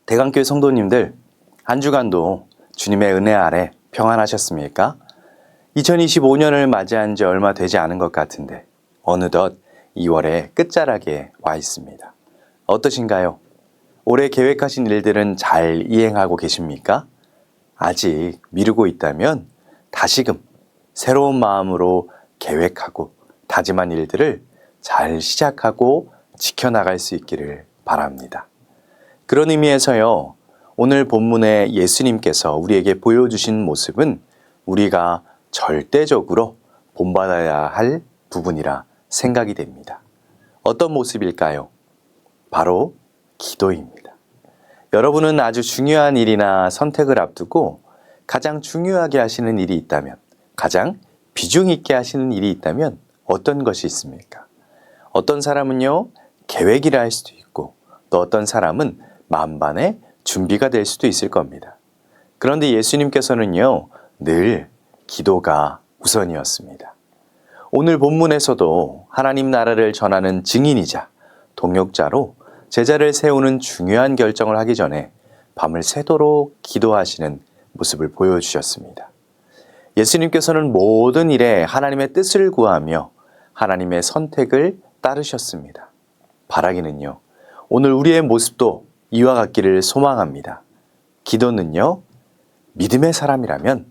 대강교회 성도님들, 한 주간도 주님의 은혜 아래 평안하셨습니까? 2025년을 맞이한 지 얼마 되지 않은 것 같은데 어느덧 2월의 끝자락에 와 있습니다. 어떠신가요? 올해 계획하신 일들은 잘 이행하고 계십니까? 아직 미루고 있다면 다시금 새로운 마음으로 계획하고 다짐한 일들을 잘 시작하고 지켜나갈 수 있기를 바랍니다. 그런 의미에서요, 오늘 본문에 예수님께서 우리에게 보여주신 모습은 우리가 절대적으로 본받아야 할 부분이라 생각이 됩니다. 어떤 모습일까요? 바로 기도입니다. 여러분은 아주 중요한 일이나 선택을 앞두고 가장 중요하게 하시는 일이 있다면, 가장 비중 있게 하시는 일이 있다면 어떤 것이 있습니까? 어떤 사람은요, 계획이라 할 수도 있고, 또 어떤 사람은 만반의 준비가 될 수도 있을 겁니다. 그런데 예수님께서는요, 늘 기도가 우선이었습니다. 오늘 본문에서도 하나님 나라를 전하는 증인이자 동역자로 제자를 세우는 중요한 결정을 하기 전에 밤을 새도록 기도하시는 모습을 보여주셨습니다. 예수님께서는 모든 일에 하나님의 뜻을 구하며 하나님의 선택을 따르셨습니다. 바라기는요, 오늘 우리의 모습도 이와 같기를 소망합니다. 기도는요, 믿음의 사람이라면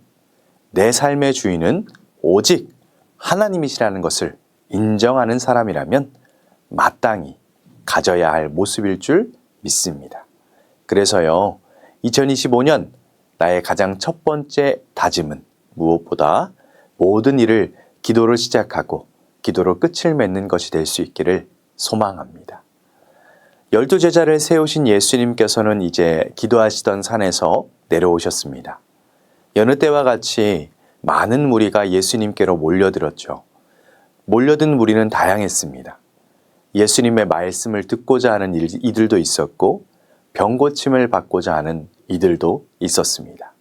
내 삶의 주인은 오직 하나님이시라는 것을 인정하는 사람이라면 마땅히 가져야 할 모습일 줄 믿습니다. 그래서요, 2025년 나의 가장 첫 번째 다짐은 무엇보다 모든 일을 기도로 시작하고 기도로 끝을 맺는 것이 될 수 있기를 소망합니다. 12제자를 세우신 예수님께서는 이제 기도하시던 산에서 내려오셨습니다. 여느 때와 같이 많은 무리가 예수님께로 몰려들었죠. 몰려든 무리는 다양했습니다. 예수님의 말씀을 듣고자 하는 이들도 있었고 병 고침을 받고자 하는 이들도 있었습니다.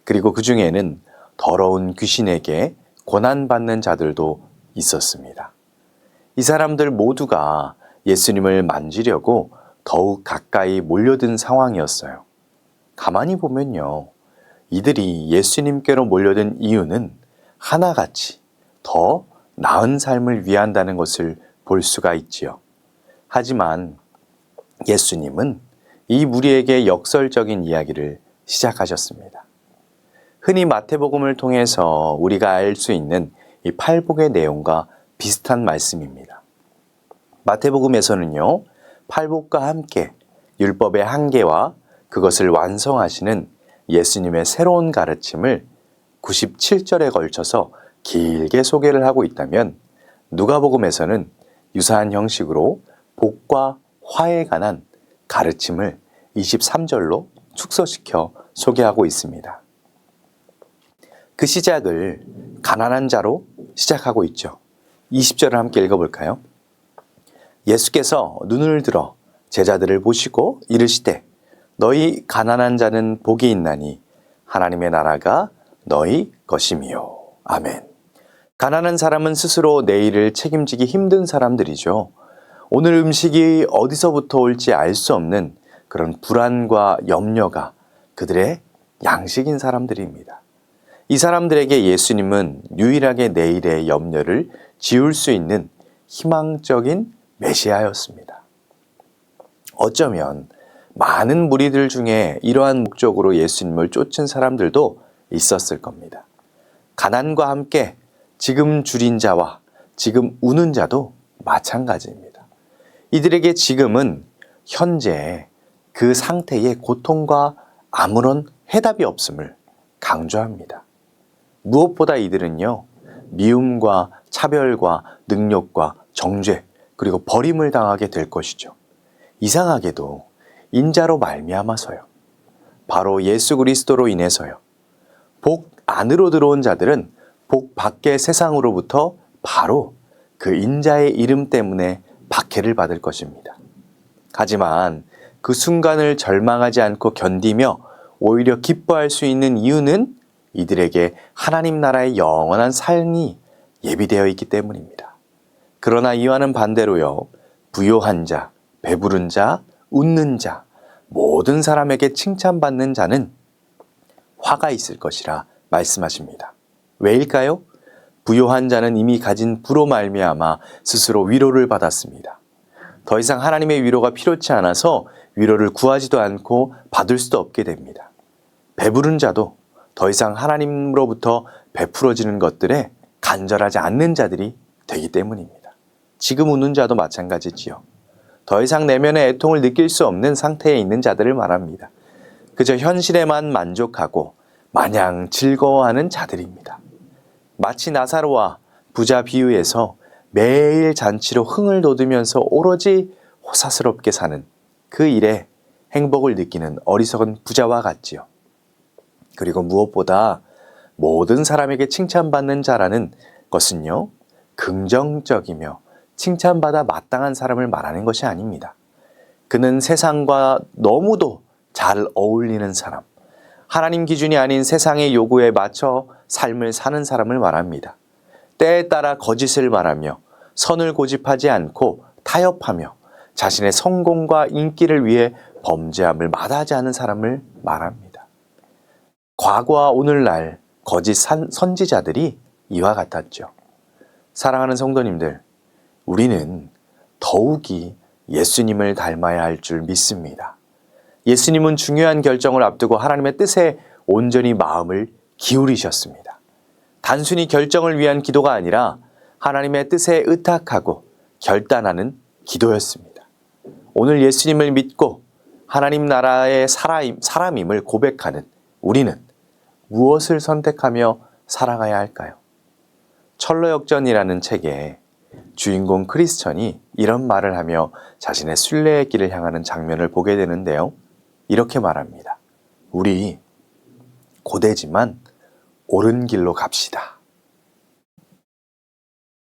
그리고 그 중에는 더러운 귀신에게 고난받는 자들도 있었습니다. 이 사람들 모두가 예수님을 만지려고 더욱 가까이 몰려든 상황이었어요. 가만히 보면요, 이들이 예수님께로 몰려든 이유는 하나같이 더 나은 삶을 위한다는 것을 볼 수가 있지요. 하지만 예수님은 이 무리에게 역설적인 이야기를 시작하셨습니다. 흔히 마태복음을 통해서 우리가 알 수 있는 이 팔복의 내용과 비슷한 말씀입니다. 마태복음에서는요, 팔복과 함께 율법의 한계와 그것을 완성하시는 예수님의 새로운 가르침을 97절에 걸쳐서 길게 소개를 하고 있다면 누가복음에서는 유사한 형식으로 복과 화에 관한 가르침을 23절로 축소시켜 소개하고 있습니다. 그 시작을 가난한 자로 시작하고 있죠. 20절을 함께 읽어볼까요? 예수께서 눈을 들어 제자들을 보시고 이르시되 너희 가난한 자는 복이 있나니 하나님의 나라가 너희 것이미요. 아멘. 가난한 사람은 스스로 내일을 책임지기 힘든 사람들이죠. 오늘 음식이 어디서부터 올지 알 수 없는 그런 불안과 염려가 그들의 양식인 사람들입니다. 이 사람들에게 예수님은 유일하게 내일의 염려를 지울 수 있는 희망적인 메시아였습니다. 어쩌면 많은 무리들 중에 이러한 목적으로 예수님을 쫓은 사람들도 있었을 겁니다. 가난과 함께 지금 줄인 자와 지금 우는 자도 마찬가지입니다. 이들에게 지금은 현재 그 상태의 고통과 아무런 해답이 없음을 강조합니다. 무엇보다 이들은요, 미움과 차별과 능욕과 정죄 그리고 버림을 당하게 될 것이죠. 이상하게도 인자로 말미암아서요, 바로 예수 그리스도로 인해서요, 복 안으로 들어온 자들은 복 밖의 세상으로부터 바로 그 인자의 이름 때문에 박해를 받을 것입니다. 하지만 그 순간을 절망하지 않고 견디며 오히려 기뻐할 수 있는 이유는 이들에게 하나님 나라의 영원한 삶이 예비되어 있기 때문입니다. 그러나 이와는 반대로요, 부요한 자, 배부른 자, 웃는 자, 모든 사람에게 칭찬받는 자는 화가 있을 것이라 말씀하십니다. 왜일까요? 부요한 자는 이미 가진 부로 말미암아 스스로 위로를 받았습니다. 더 이상 하나님의 위로가 필요치 않아서 위로를 구하지도 않고 받을 수도 없게 됩니다. 배부른 자도 더 이상 하나님으로부터 베풀어지는 것들에 간절하지 않는 자들이 되기 때문입니다. 지금 웃는 자도 마찬가지지요. 더 이상 내면의 애통을 느낄 수 없는 상태에 있는 자들을 말합니다. 그저 현실에만 만족하고 마냥 즐거워하는 자들입니다. 마치 나사로와 부자 비유에서 매일 잔치로 흥을 돋으면서 오로지 호사스럽게 사는 그 일에 행복을 느끼는 어리석은 부자와 같지요. 그리고 무엇보다 모든 사람에게 칭찬받는 자라는 것은요, 긍정적이며 칭찬받아 마땅한 사람을 말하는 것이 아닙니다. 그는 세상과 너무도 잘 어울리는 사람, 하나님 기준이 아닌 세상의 요구에 맞춰 삶을 사는 사람을 말합니다. 때에 따라 거짓을 말하며 선을 고집하지 않고 타협하며 자신의 성공과 인기를 위해 범죄함을 마다하지 않은 사람을 말합니다. 과거와 오늘날 거짓 선지자들이 이와 같았죠. 사랑하는 성도님들, 우리는 더욱이 예수님을 닮아야 할 줄 믿습니다. 예수님은 중요한 결정을 앞두고 하나님의 뜻에 온전히 마음을 기울이셨습니다. 단순히 결정을 위한 기도가 아니라 하나님의 뜻에 의탁하고 결단하는 기도였습니다. 오늘 예수님을 믿고 하나님 나라의 사람임을 고백하는 우리는 무엇을 선택하며 살아가야 할까요? 철로역전이라는 책에 주인공 크리스천이 이런 말을 하며 자신의 순례의 길을 향하는 장면을 보게 되는데요. 이렇게 말합니다. 우리 고되지만 옳은 길로 갑시다.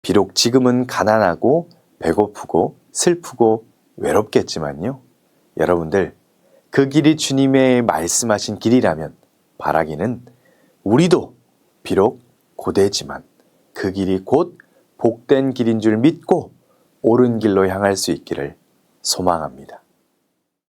비록 지금은 가난하고 배고프고 슬프고 외롭겠지만요. 여러분들, 그 길이 주님의 말씀하신 길이라면 바라기는 우리도 비록 고되지만 그 길이 곧 복된 길인 줄 믿고 옳은 길로 향할 수 있기를 소망합니다.